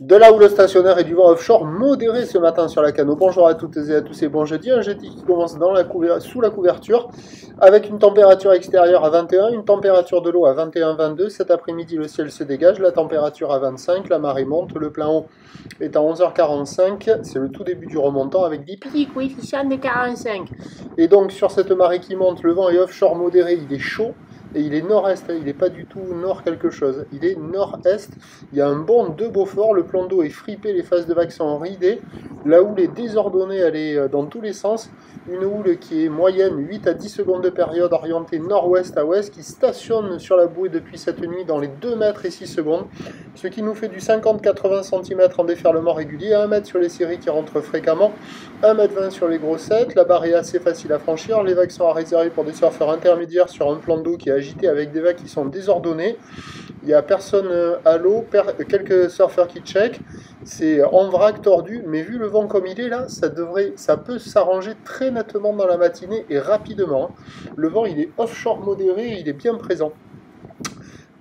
De la houle stationnaire et du vent offshore modéré ce matin sur la Cano. Bonjour à toutes et à tous et bon jeudi. Un jeudi qui commence sous la couverture avec une température extérieure à 21, une température de l'eau à 21-22. Cet après-midi, le ciel se dégage, la température à 25, la marée monte, le plein haut est à 11h45. C'est le tout début du remontant avec des petits coefficients de 45. Et donc sur cette marée qui monte, le vent est offshore modéré, il est chaud. Et il est nord-est, il n'est pas du tout nord quelque chose, il est nord-est. Il y a un bond de Beaufort, le plan d'eau est fripé, les phases de vagues sont ridées. La houle est désordonnée, elle est dans tous les sens. Une houle qui est moyenne, 8 à 10 secondes de période, orientée nord-ouest à ouest, qui stationne sur la bouée depuis cette nuit dans les 2 mètres et 6 secondes. Ce qui nous fait du 50-80 cm en déferlement régulier, 1 mètre sur les séries qui rentrent fréquemment, 1,20 m sur les grossettes. La barre est assez facile à franchir, les vagues sont à réserver pour des surfeurs intermédiaires sur un plan d'eau qui est agité avec des vagues qui sont désordonnées. Il n'y a personne à l'eau, quelques surfeurs qui checkent. C'est en vrac tordu, mais vu le vent comme il est là, ça peut s'arranger très nettement dans la matinée et rapidement. Le vent il est offshore modéré et il est bien présent.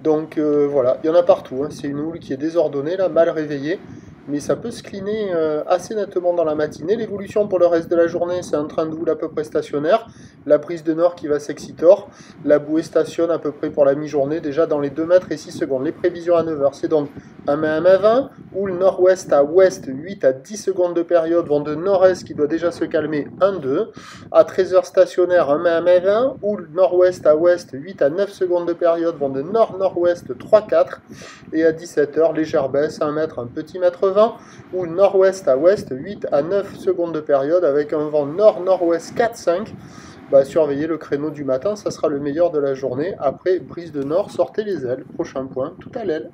Donc voilà, il y en a partout. Hein. C'est une houle qui est désordonnée, là, mal réveillée. Mais ça peut se cliner assez nettement dans la matinée. L'évolution pour le reste de la journée, c'est un train de houle à peu près stationnaire. La brise de nord qui va s'excitor. La bouée stationne à peu près pour la mi-journée, déjà dans les 2 mètres et 6 secondes. Les prévisions à 9h, c'est donc 1 mai 20, houle nord-ouest à ouest, 8 à 10 secondes de période, vent de nord-est qui doit déjà se calmer, 1-2. À 13h stationnaire, 1 mai 20, houle nord-ouest à ouest, 8 à 9 secondes de période, vent de nord-nord-ouest, 3-4. Et à 17h, légère baisse, 1 mètre, un petit mètre 20, ou nord-ouest à ouest, 8 à 9 secondes de période, avec un vent nord-nord-ouest 4-5. Surveillez le créneau du matin, ça sera le meilleur de la journée. Après, brise de nord, sortez les ailes. Prochain point, tout à l'aile.